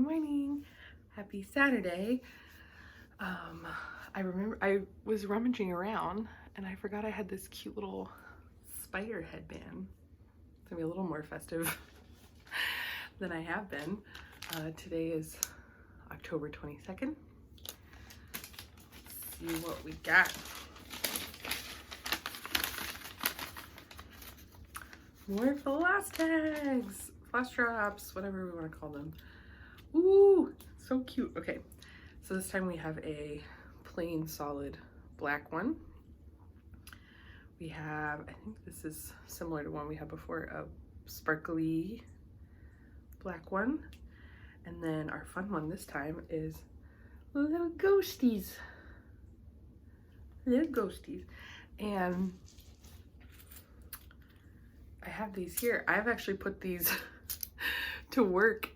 morning. Happy Saturday. I remember I was rummaging around and I forgot I had this cute little spider headband. It's gonna be a little more festive than I have been. Today is October 22nd. Let's see what we got. More floss tags, floss drops, whatever we want to call them. Ooh, so cute. Okay, so this time we have a plain solid black one. We have, I think this is similar to one we had before, a sparkly black one. And then our fun one this time is little ghosties. Little ghosties. And I have these here. I've actually put these to work.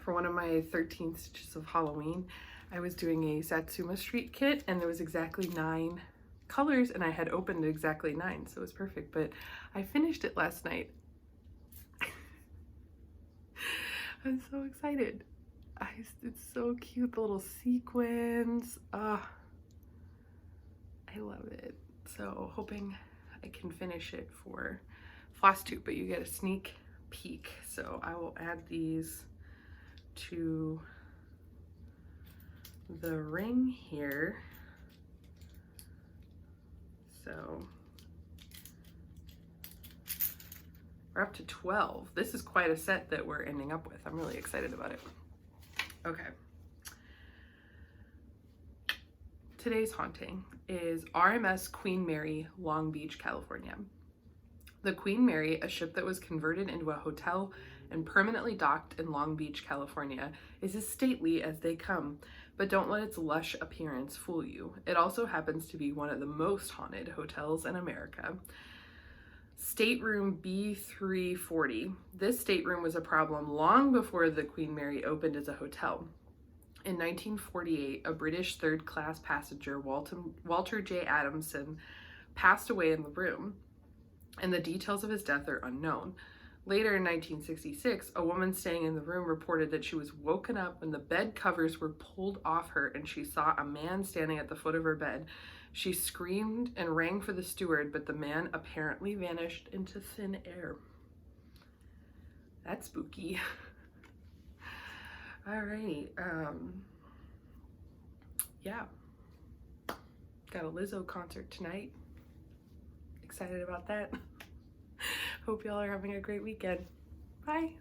For one of my 13 stitches of Halloween, I was doing a Satsuma Street kit and there was exactly 9 colors and I had opened exactly 9, so it was perfect. But I finished it last night. I'm so excited. It's so cute, the little sequins. I love it. So hoping I can finish it for Flosstube, but you get a sneak peek. So I will add these to the ring here. So we're up to 12. This is quite a set that we're ending up with. I'm really excited about it. Okay. Today's haunting is RMS Queen Mary, Long Beach, California. The Queen Mary, a ship that was converted into a hotel and permanently docked in Long Beach, California, is as stately as they come, but don't let its lush appearance fool you. It also happens to be one of the most haunted hotels in America. Stateroom B340. This stateroom was a problem long before the Queen Mary opened as a hotel. In 1948, a British third-class passenger, Walter J. Adamson, passed away in the room, and the details of his death are unknown. Later in 1966, a woman staying in the room reported that she was woken up when the bed covers were pulled off her and she saw a man standing at the foot of her bed. She screamed and rang for the steward, but the man apparently vanished into thin air. That's spooky. Alrighty, yeah. Got a Lizzo concert tonight. Excited about that. Hope y'all are having a great weekend. Bye.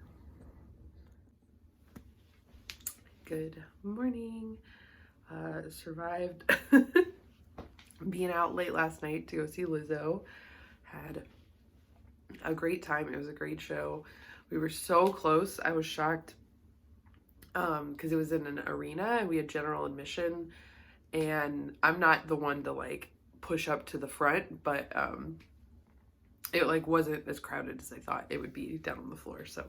Good morning. Survived being out late last night to go see Lizzo. Had a great time. It was a great show. We were so close. I was shocked because it was in an arena and we had general admission, and I'm not the one to like push up to the front, but it like wasn't as crowded as I thought it would be down on the floor, so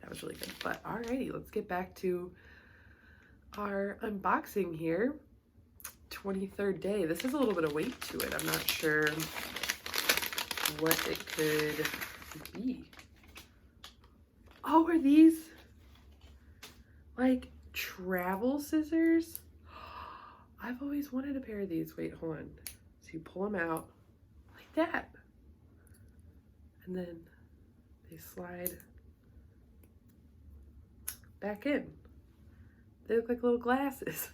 that was really good. But alrighty, let's get back to our unboxing here. 23rd day. This has a little bit of weight to it. I'm not sure what it could be. Oh, are these like travel scissors? I've always wanted a pair of these. Wait, hold on. So you pull them out like that. And then they slide back in. They look like little glasses.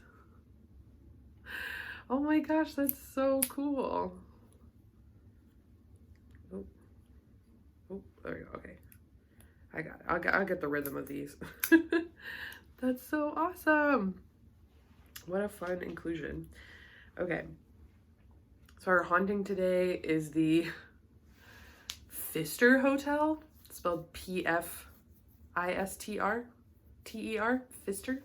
Oh my gosh, that's so cool. Oh, there we go. Okay. I got it. I'll get the rhythm of these. That's so awesome. What a fun inclusion. Okay. So our haunting today is the Pfister Hotel, spelled P-F-I-S-T-R-T-E-R, Pfister.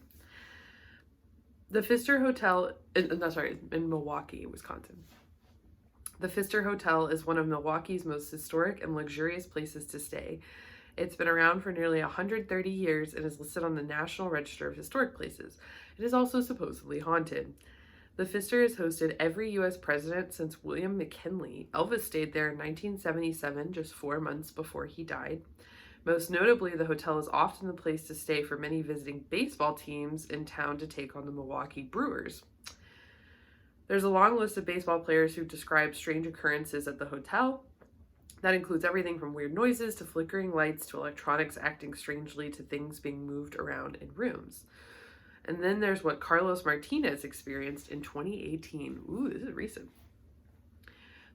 The Pfister Hotel, in Milwaukee, Wisconsin. The Pfister Hotel is one of Milwaukee's most historic and luxurious places to stay. It's been around for nearly 130 years and is listed on the National Register of Historic Places. It is also supposedly haunted. The Pfister has hosted every U.S. president since William McKinley. Elvis stayed there in 1977, just 4 months before he died. Most notably, the hotel is often the place to stay for many visiting baseball teams in town to take on the Milwaukee Brewers. There's a long list of baseball players who describe strange occurrences at the hotel. That includes everything from weird noises to flickering lights to electronics acting strangely to things being moved around in rooms. And then there's what Carlos Martinez experienced in 2018. Ooh, this is recent.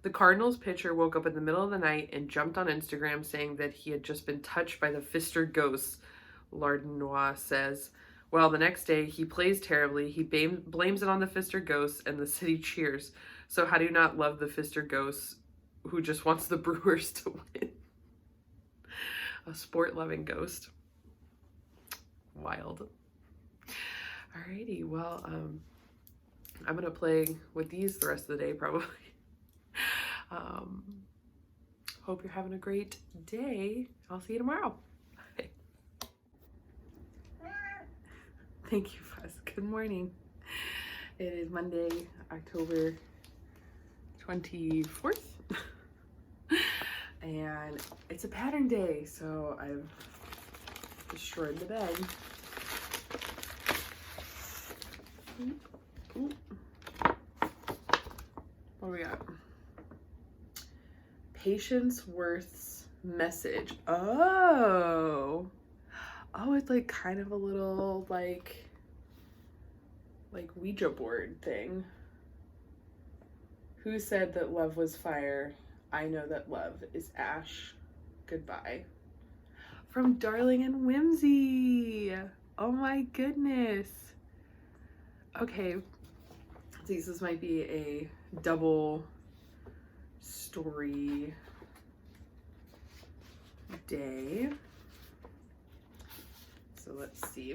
The Cardinals pitcher woke up in the middle of the night and jumped on Instagram saying that he had just been touched by the Fister ghosts, Lardinois says. Well, the next day, he plays terribly. He blames it on the Fister ghosts, and the city cheers. So how do you not love the Fister ghosts who just wants the Brewers to win? A sport-loving ghost. Wild. Alrighty, well, I'm going to play with these the rest of the day, probably. Hope you're having a great day. I'll see you tomorrow. Bye. Thank you, Fuss. Good morning. It is Monday, October 24th. And it's a pattern day, so I've destroyed the bed. Ooh. What do we got? Patience Worth's message. Oh, it's like kind of a little like Ouija board thing. Who said that love was fire? I know that love is ash. Goodbye. From Darling and Whimsy. Oh my goodness. Okay, this might be a double story day. So let's see.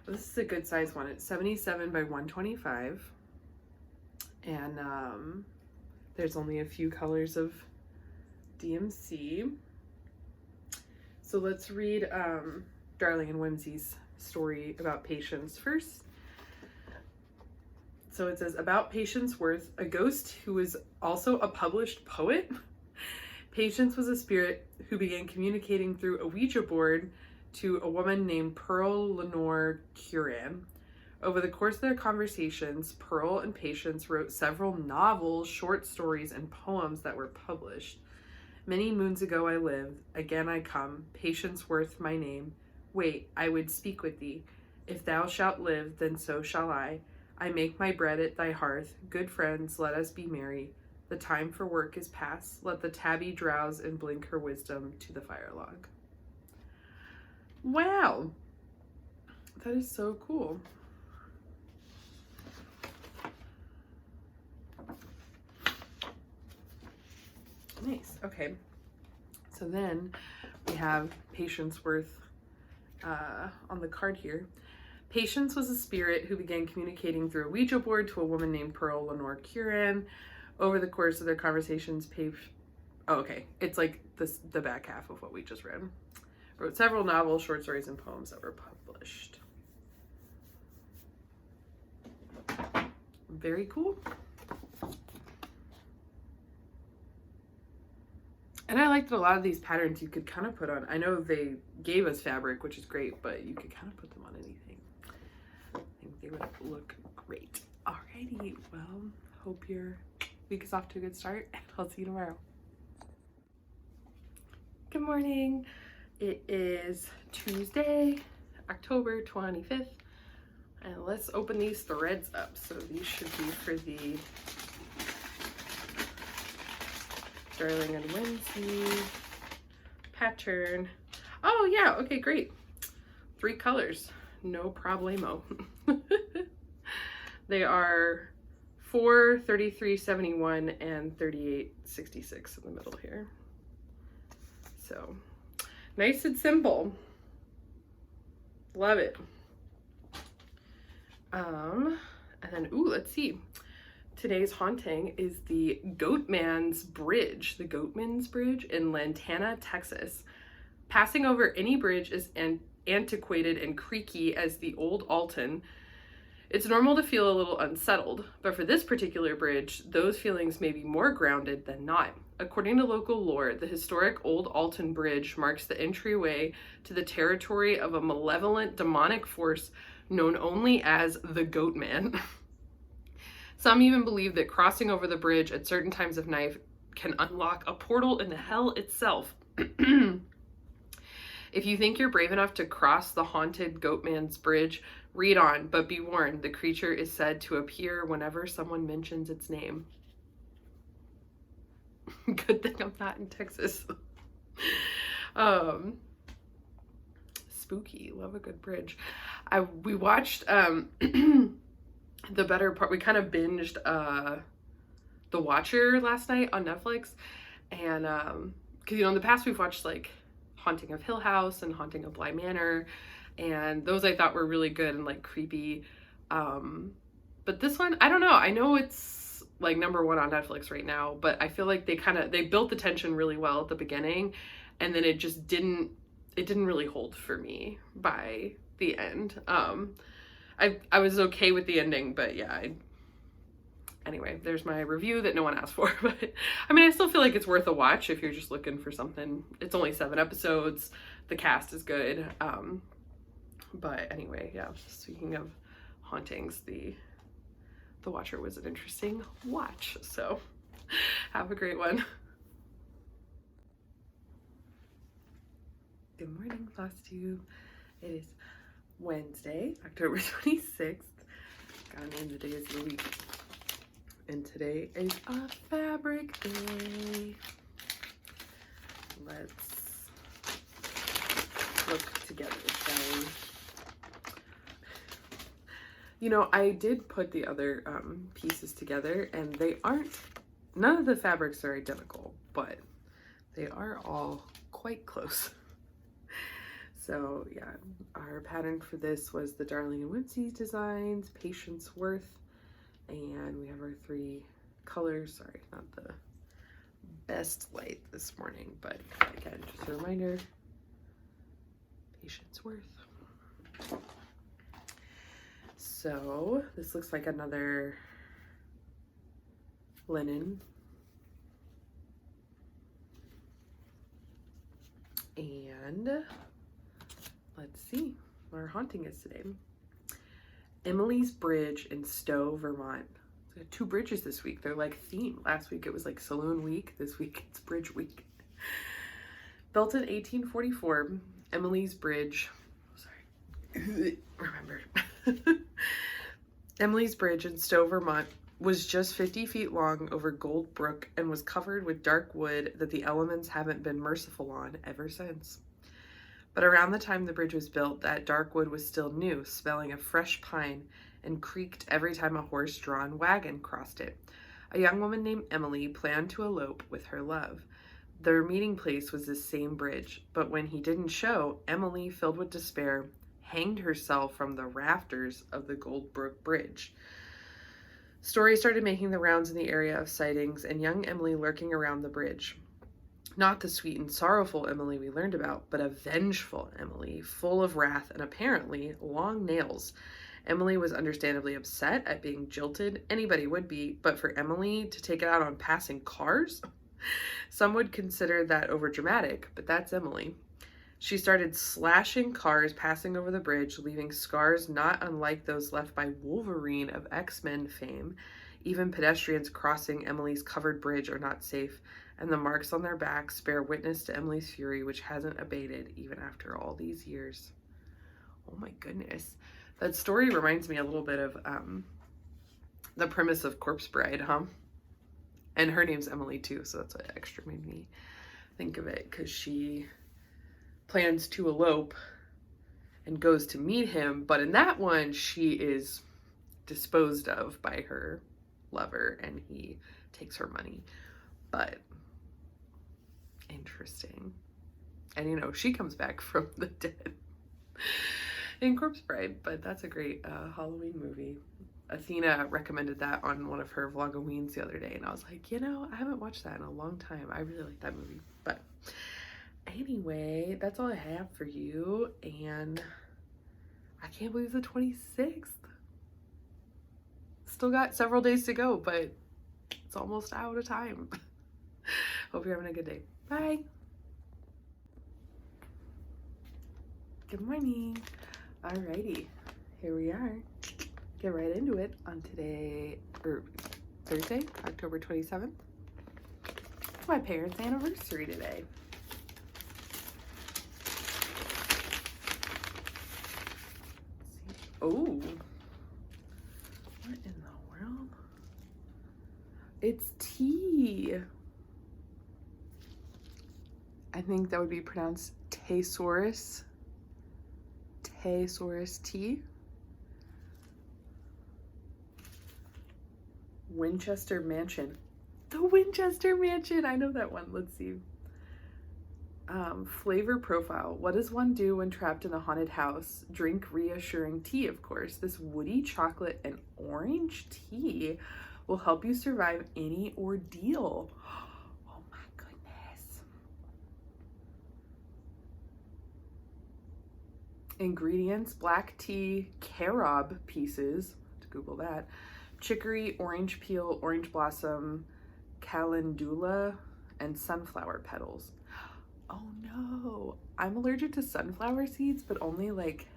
This is a good size one. It's 77 by 125. And there's only a few colors of DMC. So let's read Darling and Whimsy's story about Patience first. So it says, about Patience Worth, a ghost who was also a published poet. Patience was a spirit who began communicating through a Ouija board to a woman named Pearl Lenore Curran. Over the course of their conversations, Pearl and Patience wrote several novels, short stories, and poems that were published. Many moons ago I lived, again I come, Patience Worth my name. Wait, I would speak with thee. If thou shalt live, then so shall I. I make my bread at thy hearth. Good friends, let us be merry. The time for work is past. Let the tabby drowse and blink her wisdom to the fire log. Wow. That is so cool. Nice. Okay. So then we have Patience Worth on the card here. Patience was a spirit who began communicating through a Ouija board to a woman named Pearl Lenore Curran. Over the course of their conversations, it's like the back half of what we just read. Wrote several novels, short stories, and poems that were published. Very cool. And I liked that a lot of these patterns you could kind of put on. I know they gave us fabric, which is great, but you could kind of put them on anything. I think they would look great. Alrighty, well, hope your week is off to a good start, and I'll see you tomorrow. Good morning. It is Tuesday, October 25th, and let's open these threads up. So these should be for the Darling and Whimsy pattern. Oh yeah, okay, great. 3 colors, no problemo. They are 4, 3371 and 3866 in the middle here. So nice and simple. Love it. And then let's see. Today's haunting is the Goatman's Bridge, the Goatman's Bridge in Lantana, Texas. Passing over any bridge is antiquated and creaky as the old Alton. It's normal to feel a little unsettled, but for this particular bridge, those feelings may be more grounded than not. According to local lore, the historic Old Alton Bridge marks the entryway to the territory of a malevolent demonic force known only as the Goat Man. Some even believe that crossing over the bridge at certain times of night can unlock a portal into hell itself. If you think you're brave enough to cross the haunted Goatman's bridge, read on, but be warned, the creature is said to appear whenever someone mentions its name. Good thing I'm not in Texas. Spooky. Love a good bridge. We watched the better part. We kind of binged The Watcher last night on Netflix, and because in the past we've watched like Haunting of Hill House and Haunting of Bly Manor, and those I thought were really good and like creepy. But this one, I don't know. I know it's like #1 on Netflix right now, but I feel like they built the tension really well at the beginning, and then it just didn't really hold for me by the end. I was okay with the ending, but yeah, anyway, there's my review that no one asked for. But I mean, I still feel like it's worth a watch if you're just looking for something. It's only 7 episodes. The cast is good. But anyway, yeah, speaking of hauntings, the Watcher was an interesting watch. So have a great one. Good morning, Flosstube. It is Wednesday, October 26th. Gotta name the days of the week. And today is a fabric day. Let's look together, shall we? You know, I did put the other pieces together, and none of the fabrics are identical, but they are all quite close. So yeah, our pattern for this was the Darling and Winsey Designs, Patience Worth, and we have our 3 colors. Sorry, not the best light this morning, but again, just a reminder, Patience Worth. So this looks like another linen. And let's see what our haunting is today. Emily's Bridge in Stowe, Vermont. So 2 bridges this week. They're like themed. Last week it was like Saloon Week. This week it's Bridge Week. Built in 1844, Emily's Bridge. Sorry. Remember. Emily's Bridge in Stowe, Vermont was just 50 feet long over Gold Brook and was covered with dark wood that the elements haven't been merciful on ever since. But around the time the bridge was built, that dark wood was still new, smelling of fresh pine, and creaked every time a horse-drawn wagon crossed it. A young woman named Emily planned to elope with her love. Their meeting place was this same bridge, but when he didn't show, Emily, filled with despair, hanged herself from the rafters of the Gold Brook Bridge. Stories started making the rounds in the area of sightings and young Emily lurking around the bridge. Not the sweet and sorrowful Emily we learned about, but a vengeful Emily, full of wrath and apparently long nails. Emily was understandably upset at being jilted. Anybody would be, but for Emily to take it out on passing cars? Some would consider that overdramatic, but that's Emily. She started slashing cars passing over the bridge, leaving scars not unlike those left by Wolverine of X-Men fame. Even pedestrians crossing Emily's covered bridge are not safe, and the marks on their backs bear witness to Emily's fury, which hasn't abated even after all these years. Oh my goodness. That story reminds me a little bit of the premise of Corpse Bride, huh? And her name's Emily too, so that's what extra made me think of it, because she plans to elope and goes to meet him, but in that one she is disposed of by her lover and he takes her money. But interesting. And you know, she comes back from the dead in Corpse Bride, but that's a great Halloween movie. Athena recommended that on one of her vlogaweens the other day, and I was like, you know, I haven't watched that in a long time. I really like that movie. But anyway, that's all I have for you, and I can't believe the 26th. still got several days to go, but it's almost out of time. Hope you're having a good day. Bye. Good morning. Alrighty, here we are. Get right into it on Thursday, October 27th. It's my parents' anniversary today. Oh, what in the world? It's tea. I think that would be pronounced Thesaurus. Thesaurus tea. Winchester Mansion. The Winchester Mansion. I know that one. Let's see. Flavor profile. What does one do when trapped in a haunted house? Drink reassuring tea, of course. This woody chocolate and orange tea will help you survive any ordeal. Oh my goodness. Ingredients: black tea, carob pieces, to Google that, chicory, orange peel, orange blossom, calendula, and sunflower petals. Oh no, I'm allergic to sunflower seeds, but only like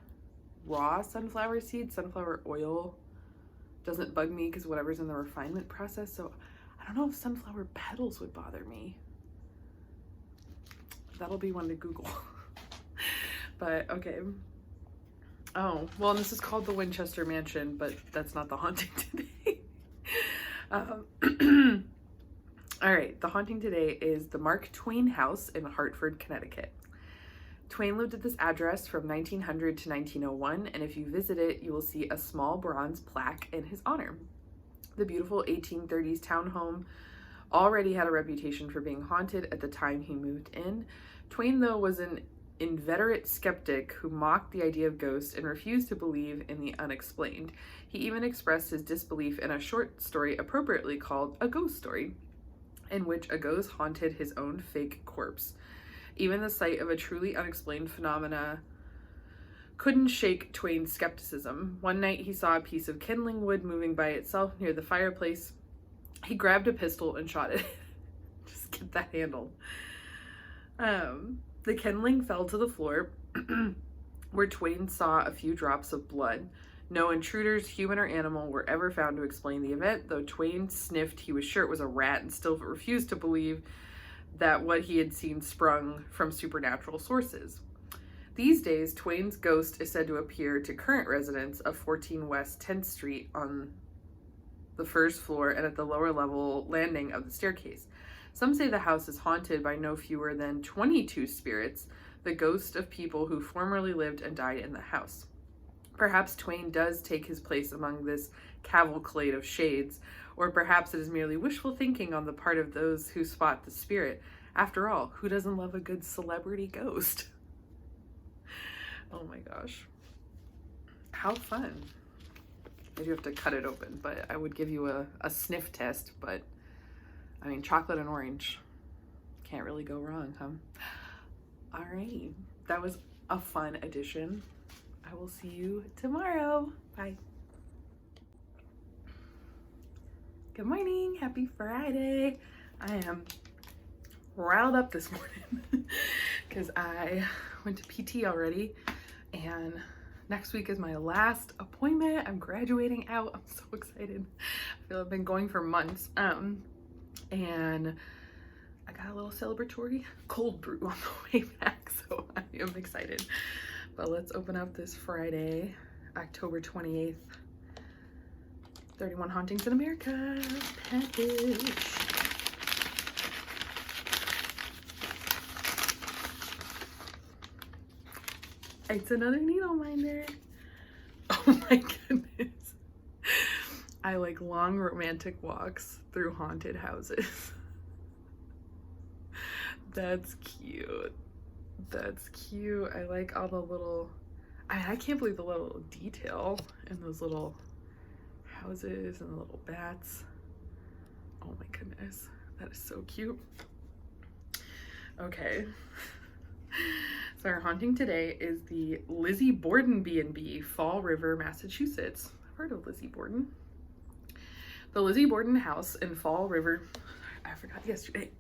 raw sunflower seeds. Sunflower oil doesn't bug me because whatever's in the refinement process. So I don't know if sunflower petals would bother me. That'll be one to Google. But okay. Oh, well, and this is called the Winchester Mansion, but that's not the haunting today. All right, the haunting today is the Mark Twain House in Hartford, Connecticut. Twain lived at this address from 1900 to 1901, and if you visit it, you will see a small bronze plaque in his honor. The beautiful 1830s townhome already had a reputation for being haunted at the time he moved in. Twain, though, was an inveterate skeptic who mocked the idea of ghosts and refused to believe in the unexplained. He even expressed his disbelief in a short story appropriately called A Ghost Story, in which a ghost haunted his own fake corpse. Even the sight of a truly unexplained phenomena couldn't shake Twain's skepticism. One night he saw a piece of kindling wood moving by itself near the fireplace. He grabbed a pistol and shot it. Just get that handled. The kindling fell to the floor, where Twain saw a few drops of blood. No intruders, human or animal, were ever found to explain the event, though Twain sniffed he was sure it was a rat and still refused to believe that what he had seen sprung from supernatural sources. These days, Twain's ghost is said to appear to current residents of 14 West 10th Street on the first floor and at the lower level landing of the staircase. Some say the house is haunted by no fewer than 22 spirits, the ghosts of people who formerly lived and died in the house. Perhaps Twain does take his place among this cavalcade of shades, or perhaps it is merely wishful thinking on the part of those who spot the spirit. After all, who doesn't love a good celebrity ghost? Oh my gosh. How fun. I do have to cut it open, but I would give you a sniff test, but I mean, chocolate and orange. Can't really go wrong, huh? All right. That was a fun addition. I will see you tomorrow. Bye. Good morning. Happy Friday. I am riled up this morning because I went to PT already, and next week is my last appointment. I'm graduating out. I'm so excited. I feel I've been going for months. And I got a little celebratory cold brew on the way back, so I am excited. But let's open up this Friday, October 28th, 31 Hauntings in America package. It's another needle minder. Oh my goodness. I like long romantic walks through haunted houses. That's cute. That's cute. I like all the little, I can't believe the little detail in those little houses and the little bats. Oh my goodness. That is so cute. Okay. So our haunting today is the Lizzie Borden B&B, Fall River, Massachusetts. I've heard of Lizzie Borden. The Lizzie Borden house in Fall River, I forgot yesterday.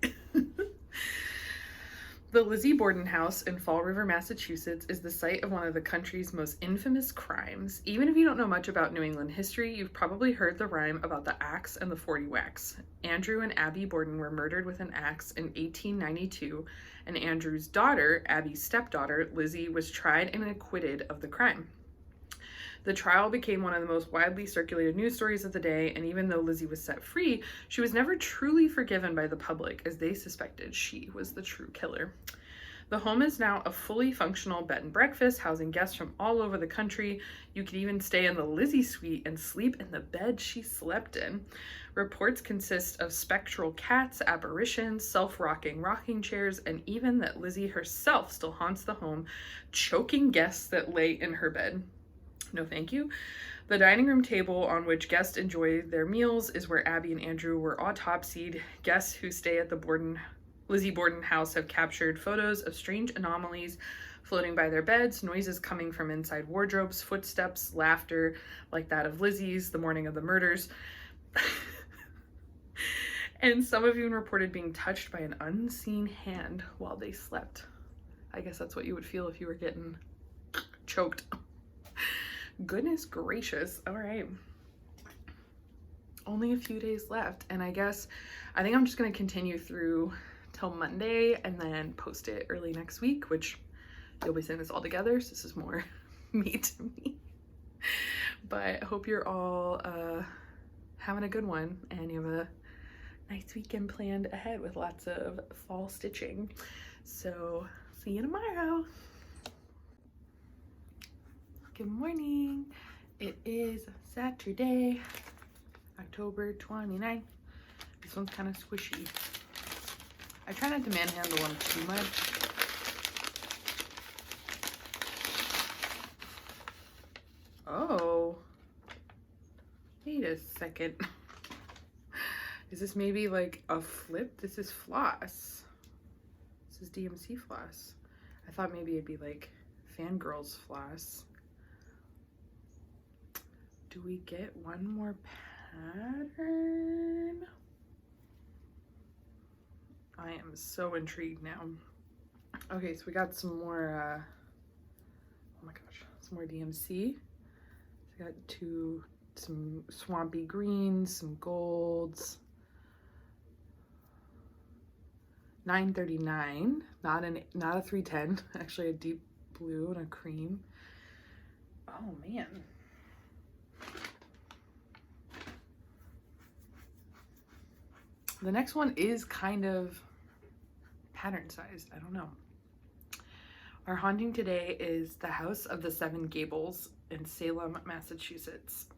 The Lizzie Borden house in Fall River, Massachusetts is the site of one of the country's most infamous crimes. Even if you don't know much about New England history, you've probably heard the rhyme about the axe and the 40 whacks. Andrew and Abby Borden were murdered with an axe in 1892, and Andrew's daughter, Abby's stepdaughter, Lizzie, was tried and acquitted of the crime. The trial became one of the most widely circulated news stories of the day, and even though Lizzie was set free, she was never truly forgiven by the public, as they suspected she was the true killer. The home is now a fully functional bed and breakfast, housing guests from all over the country. You could even stay in the Lizzie suite and sleep in the bed she slept in. Reports consist of spectral cats, apparitions, self-rocking rocking chairs, and even that Lizzie herself still haunts the home, choking guests that lay in her bed. No thank you. The dining room table on which guests enjoy their meals is where Abby and Andrew were autopsied. Guests who stay at the Lizzie Borden house have captured photos of strange anomalies floating by their beds, noises coming from inside wardrobes, footsteps, laughter like that of Lizzie's the morning of the murders. And some have even reported being touched by an unseen hand while they slept. I guess that's what you would feel if you were getting choked. Goodness gracious. All right. Only a few days left. And I think I'm just going to continue through till Monday and then post it early next week, which you'll be seeing this all together. So this is more me to me. But I hope you're all having a good one and you have a nice weekend planned ahead with lots of fall stitching. So see you tomorrow. Good morning. It is Saturday, October 29th. This one's kind of squishy. I try not to manhandle them too much. Oh, wait a second. Is this maybe like a flip? This is floss. This is DMC floss. I thought maybe it'd be like Fangirl's floss. Do we get one more pattern? I am so intrigued now. Okay, so we got some more, oh my gosh, some more DMC. So we got some swampy greens, some golds. $9.39, not a 310, actually a deep blue and a cream. Oh man. The next one is kind of pattern sized. I don't know. Our haunting today is the House of the Seven Gables in Salem, Massachusetts.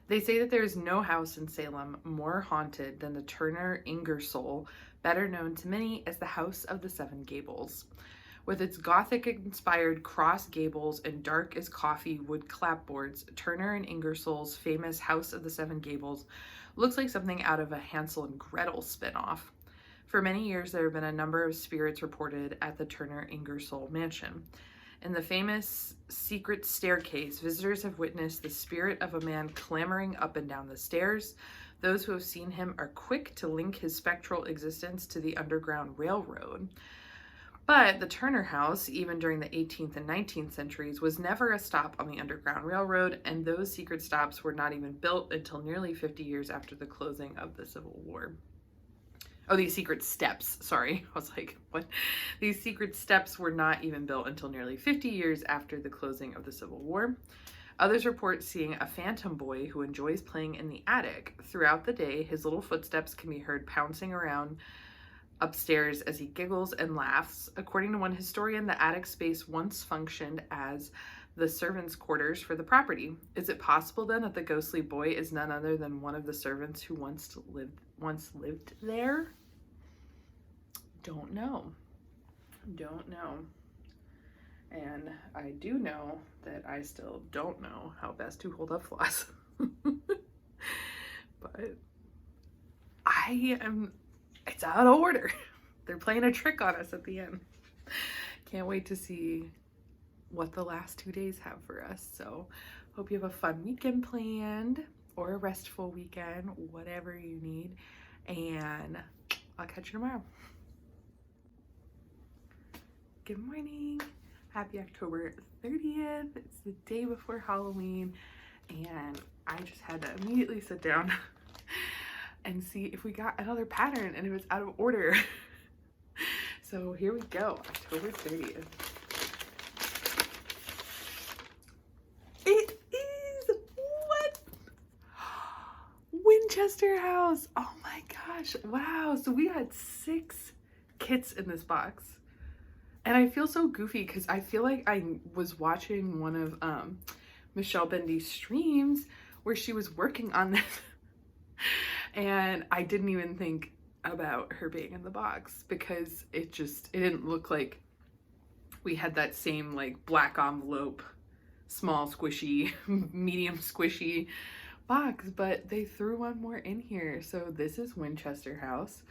They say that there is no house in Salem more haunted than the Turner Ingersoll, better known to many as the House of the Seven Gables. With its Gothic-inspired cross gables and dark as coffee wood clapboards, Turner and Ingersoll's famous House of the Seven Gables looks like something out of a Hansel and Gretel spinoff. For many years, there have been a number of spirits reported at the Turner Ingersoll mansion. In the famous secret staircase, visitors have witnessed the spirit of a man clambering up and down the stairs. Those who have seen him are quick to link his spectral existence to the Underground Railroad. But the Turner House, even during the 18th and 19th centuries, was never a stop on the Underground Railroad, and those secret stops were not even built until nearly 50 years after the closing of the Civil War. Oh, these secret steps, sorry. I was like, what? These secret steps were not even built until nearly 50 years after the closing of the Civil War. Others report seeing a phantom boy who enjoys playing in the attic. Throughout the day, his little footsteps can be heard pouncing around upstairs as he giggles and laughs. According to one historian, the attic space once functioned as the servants' quarters for the property. Is it possible then that the ghostly boy is none other than one of the servants who once lived there? Don't know. And I do know that I still don't know how best to hold up floss. But it's out of order. They're playing a trick on us at the end. Can't wait to see what the last 2 days have for us. So hope you have a fun weekend planned. or a restful weekend, whatever you need. And I'll catch you tomorrow. Good morning. Happy October 30th. It's the day before Halloween, and I just had to immediately sit down and see if we got another pattern and it was out of order. So here we go, October 30th. It is what? Winchester House. Oh my gosh. Wow. So we had 6 kits in this box. And I feel so goofy because I feel like I was watching one of Michelle Bendy's streams where she was working on this. And I didn't even think about her being in the box because it didn't look like we had that same like black envelope, small squishy, medium squishy box, but they threw one more in here. So this is Winchester House,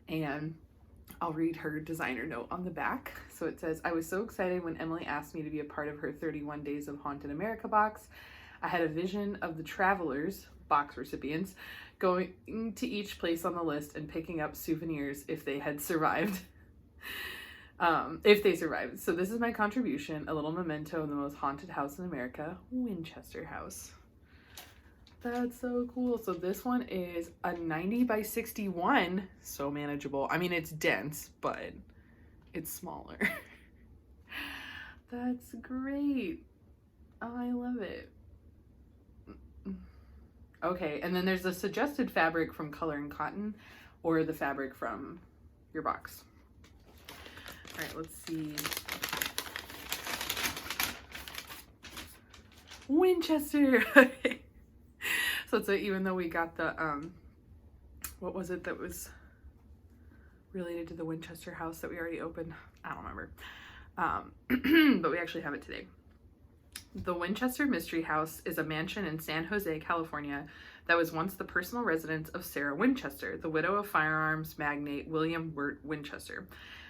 and I'll read her designer note on the back. So it says, I was so excited when Emily asked me to be a part of her 31 Days of Haunted America box. I had a vision of the travelers, box recipients, going to each place on the list and picking up souvenirs if they had survived. If they survived. So this is my contribution, a little memento of the most haunted house in America, Winchester House. That's so cool. So this one is a 90 by 61, so manageable. I mean, it's dense, but it's smaller. That's great. I love it. Okay, and then there's a suggested fabric from Color and Cotton or the fabric from your box. All right, let's see. Winchester. Okay. So even though we got the, what was it that was related to the Winchester House that we already opened? I don't remember. But we actually have it today. The Winchester Mystery House is a mansion in San Jose, California that was once the personal residence of Sarah Winchester, the widow of firearms magnate William Wirt Winchester.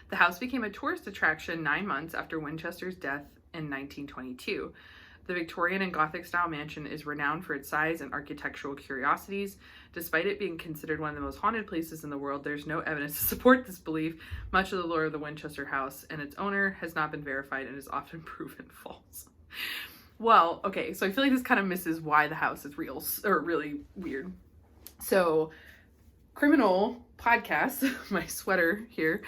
The house became a tourist attraction 9 months after Winchester's death in 1922. The Victorian and Gothic-style mansion is renowned for its size and architectural curiosities. Despite it being considered one of the most haunted places in the world, there's no evidence to support this belief. Much of the lore of the Winchester House and its owner has not been verified and is often proven false. Well, okay, so I feel like this kind of misses why the house is real, or really weird. So, Criminal Podcast, my sweater here,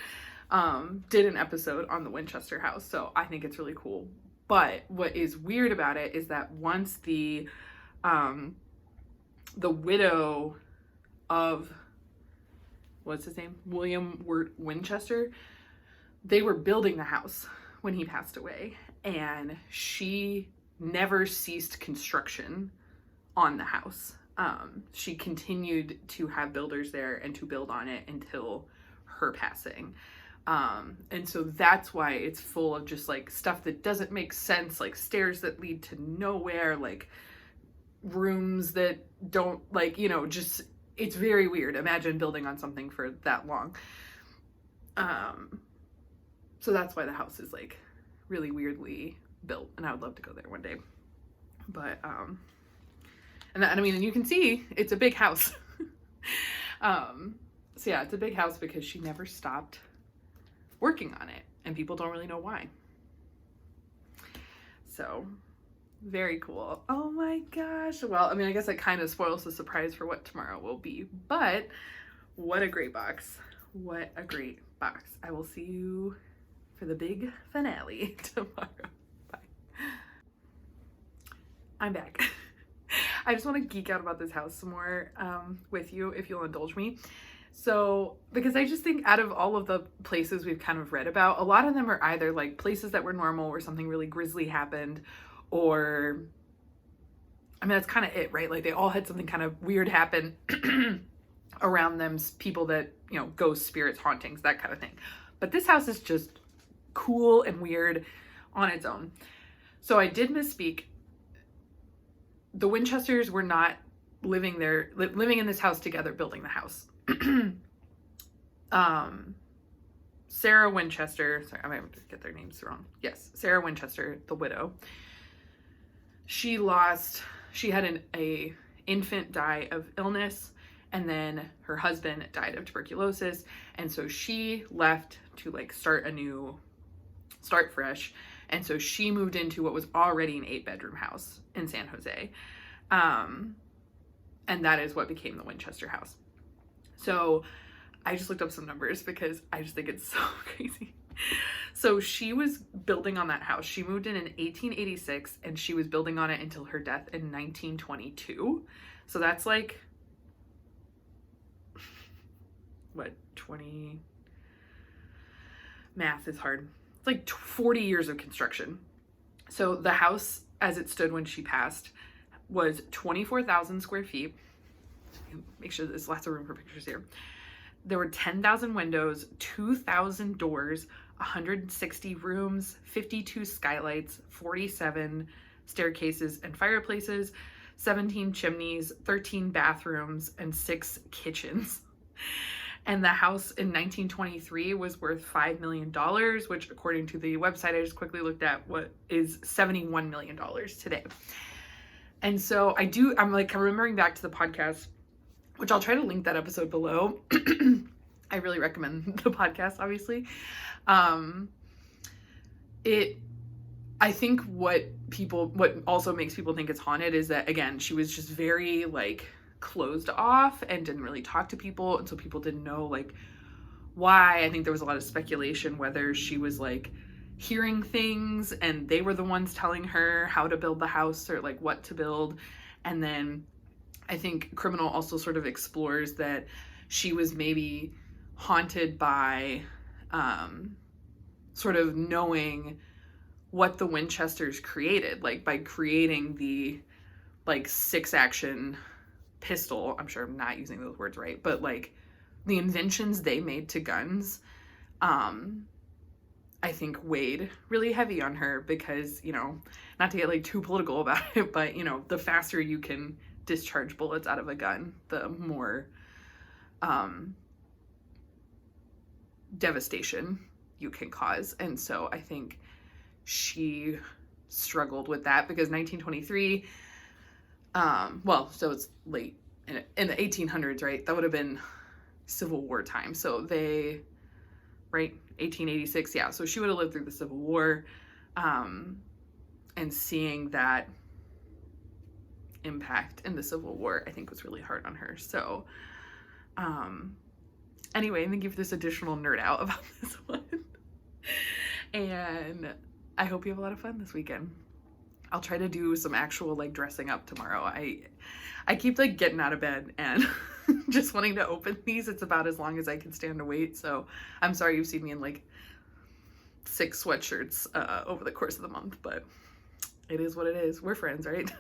did an episode on the Winchester House, so I think it's really cool. But what is weird about it is that once the widow of, what's his name? William Wirt Winchester, they were building the house when he passed away, and she never ceased construction on the house. She continued to have builders there and to build on it until her passing. And so that's why it's full of just like stuff that doesn't make sense, like stairs that lead to nowhere, like rooms that don't, like, you know, just, it's very weird. Imagine building on something for that long. So that's why the house is like really weirdly built, and I would love to go there one day. But and I mean, and you can see it's a big house. So yeah, it's a big house because she never stopped working on it, and people don't really know why. So very cool. Oh my gosh. Well, I mean, I guess it kind of spoils the surprise for what tomorrow will be, but what a great box. What a great box. I will see you for the big finale tomorrow. Bye. I'm back. I just want to geek out about this house some more with you, if you'll indulge me. So, because I just think out of all of the places we've kind of read about, a lot of them are either like places that were normal where something really grisly happened, or, I mean, that's kind of it, right? Like they all had something kind of weird happen around them, people that, you know, ghosts, spirits, hauntings, that kind of thing. But this house is just cool and weird on its own. So I did misspeak. The Winchesters were not living in this house together, building the house. Sarah Winchester, sorry, I might get their names wrong. Yes, Sarah Winchester, the widow. She had a infant die of illness, and then her husband died of tuberculosis. And so she left to like start fresh. And so she moved into what was already an 8-bedroom house in San Jose. And that is what became the Winchester house. So I just looked up some numbers because I just think it's so crazy. So she was building on that house. She moved in 1886 and she was building on it until her death in 1922. So that's like, what, 20? Math is hard. It's like 40 years of construction. So the house as it stood when she passed was 24,000 square feet. Make sure there's lots of room for pictures here. There were 10,000 windows, 2,000 doors, 160 rooms, 52 skylights, 47 staircases and fireplaces, 17 chimneys, 13 bathrooms, and 6 kitchens. And the house in 1923 was worth $5 million, which according to the website I just quickly looked at, what is $71 million today. And so I'm remembering back to the podcast, which I'll try to link that episode below. I really recommend the podcast, obviously. I think what also makes people think it's haunted is that, again, she was just very like closed off and didn't really talk to people, and so people didn't know like why. I think there was a lot of speculation whether she was like hearing things and they were the ones telling her how to build the house or like what to build. And then I think Criminal also sort of explores that she was maybe haunted by sort of knowing what the Winchesters created, like by creating the like 6-action pistol. I'm sure I'm not using those words right, but like the inventions they made to guns, I think weighed really heavy on her because, you know, not to get like too political about it, but you know, the faster you can discharge bullets out of a gun, the more devastation you can cause. And so I think she struggled with that because 1923, so it's late in the 1800s, right? That would have been Civil War time. So 1886, yeah. So she would have lived through the Civil War, and seeing that impact in the Civil War, I think was really hard on her. So, anyway, thank you for this additional nerd out about this one. And I hope you have a lot of fun this weekend. I'll try to do some actual like dressing up tomorrow. I keep like getting out of bed and just wanting to open these. It's about as long as I can stand to wait. So I'm sorry you've seen me in like 6 sweatshirts over the course of the month, but it is what it is. We're friends, right?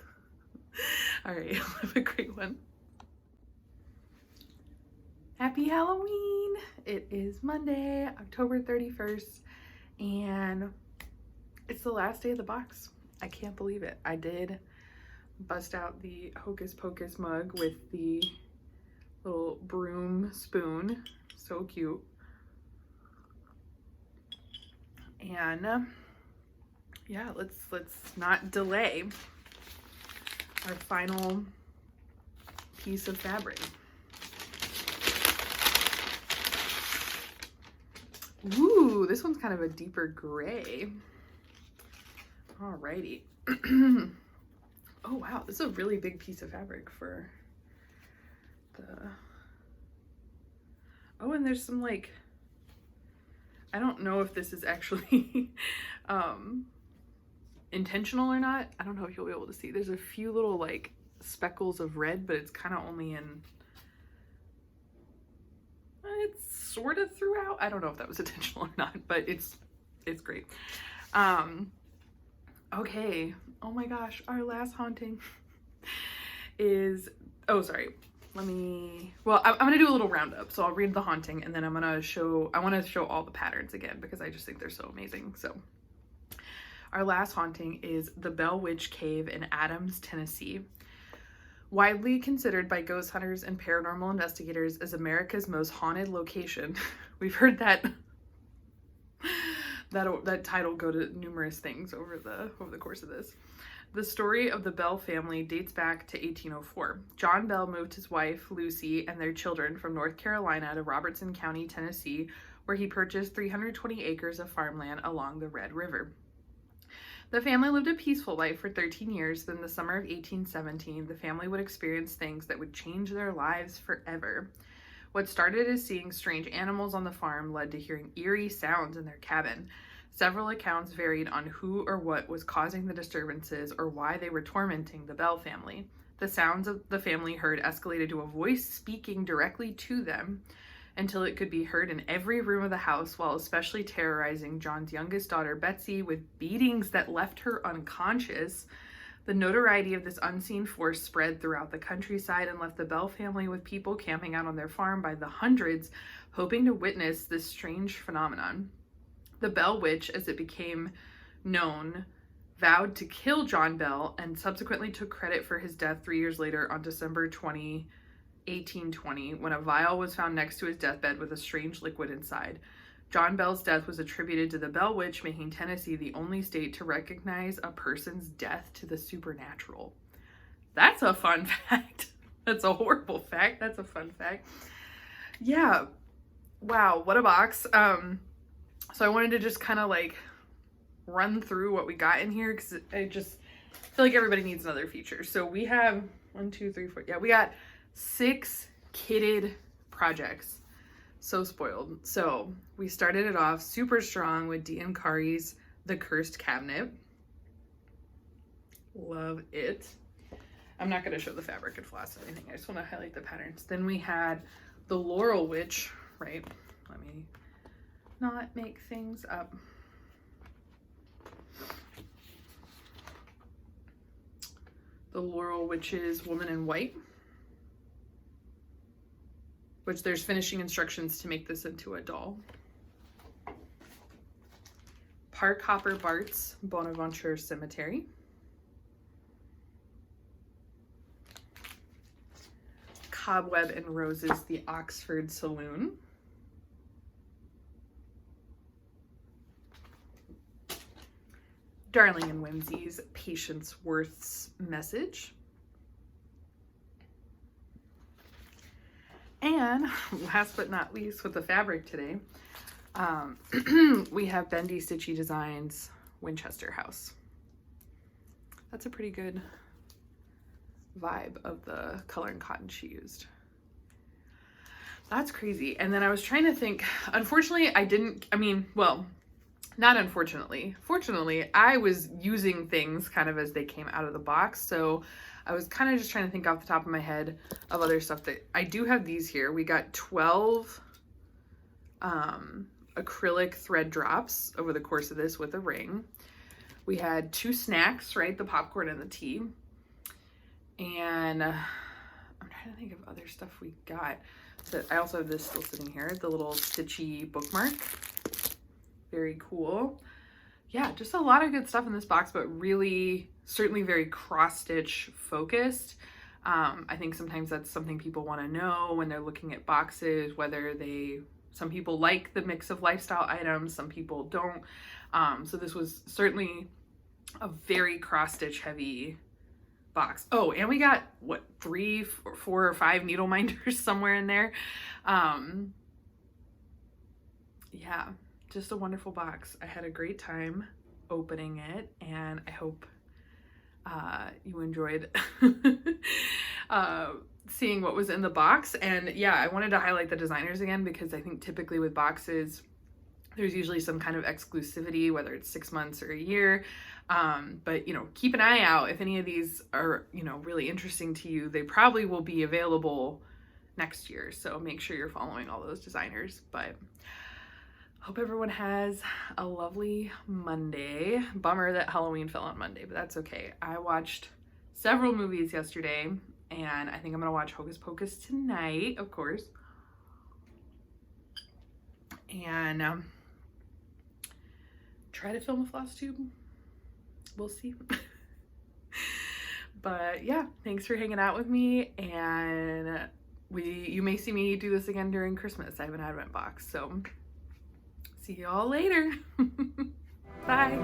All right, have a great one. Happy Halloween! It is Monday, October 31st, and it's the last day of the box. I can't believe it. I did bust out the Hocus Pocus mug with the little broom spoon. So cute. And yeah, let's not delay our final piece of fabric. Ooh, this one's kind of a deeper gray. Alrighty. Oh wow, this is a really big piece of fabric for the... Oh, and there's some like... I don't know if this is actually intentional or not. I don't know if you'll be able to see. There's a few little like speckles of red, but it's kind of only in... It's sort of throughout. I don't know if that was intentional or not, but it's great. Okay. Oh my gosh. Our last haunting is, oh, sorry. I'm going to do a little roundup. So I'll read the haunting and then I want to show all the patterns again because I just think they're so amazing. So our last haunting is the Bell Witch Cave in Adams, Tennessee. Widely considered by ghost hunters and paranormal investigators as America's most haunted location. We've heard that title go to numerous things over the course of this. The story of the Bell family dates back to 1804. John Bell moved his wife, Lucy, and their children from North Carolina to Robertson County, Tennessee, where he purchased 320 acres of farmland along the Red River. The family lived a peaceful life for 13 years. Then, the summer of 1817, the family would experience things that would change their lives forever. What started as seeing strange animals on the farm led to hearing eerie sounds in their cabin. Several accounts varied on who or what was causing the disturbances or why they were tormenting the Bell family. The sounds of the family heard escalated to a voice speaking directly to them until it could be heard in every room of the house, while especially terrorizing John's youngest daughter, Betsy, with beatings that left her unconscious. The notoriety of this unseen force spread throughout the countryside and left the Bell family with people camping out on their farm by the hundreds, hoping to witness this strange phenomenon. The Bell Witch, as it became known, vowed to kill John Bell and subsequently took credit for his death 3 years later on December 20, 1820, when a vial was found next to his deathbed with a strange liquid inside. John Bell's death was attributed to the Bell Witch, making Tennessee the only state to recognize a person's death to the supernatural. That's a fun fact. That's a horrible fact. That's a fun fact. Yeah. Wow, what a box. So I wanted to just kind of like run through what we got in here, because I just feel like everybody needs another feature. So we have 1, 2, 3, 4. Yeah, we got 6 kitted projects. So spoiled. So we started it off super strong with D.N. Kari's The Cursed Cabinet. Love it. I'm not going to show the fabric and floss or anything. I just want to highlight the patterns. Then we had The Laurel Witch, right? Let me not make things up. The Laurel Witch's Woman in White, which there's finishing instructions to make this into a doll. Park Hopper Bart's Bonaventure Cemetery. Cobweb and Roses, The Oxford Saloon. Darling and Whimsy's Patience Worth's Message. And last but not least, with the fabric today, we have Bendy Stitchy Designs Winchester House. That's a pretty good vibe of the color and cotton she used. That's crazy. And then I was trying to think, unfortunately, not unfortunately. Fortunately, I was using things kind of as they came out of the box. So I was kind of just trying to think off the top of my head of other stuff that I do have. These here. We got 12 acrylic thread drops over the course of this with a ring. We had 2 snacks, right? The popcorn and the tea. And I'm trying to think of other stuff we got. So I also have this still sitting here, the little stitchy bookmark. Very cool. Yeah, just a lot of good stuff in this box, but really certainly very cross-stitch focused. I think sometimes that's something people want to know when they're looking at boxes, whether some people like the mix of lifestyle items, some people don't. So this was certainly a very cross-stitch heavy box. Oh, and we got 3, 4, or 5 needle minders somewhere in there. Yeah, just a wonderful box. I had a great time opening it, and I hope you enjoyed seeing what was in the box. And yeah, I wanted to highlight the designers again, because I think typically with boxes there's usually some kind of exclusivity, whether it's 6 months or a year. But keep an eye out. If any of these are really interesting to you, they probably will be available next year, so make sure you're following all those designers. But hope everyone has a lovely Monday. Bummer that Halloween fell on Monday, but that's okay. I watched several movies yesterday, and I think I'm gonna watch Hocus Pocus tonight, of course. And try to film a Flosstube. We'll see. But yeah, thanks for hanging out with me, and you may see me do this again during Christmas. I have an Advent box, so see y'all later. Bye.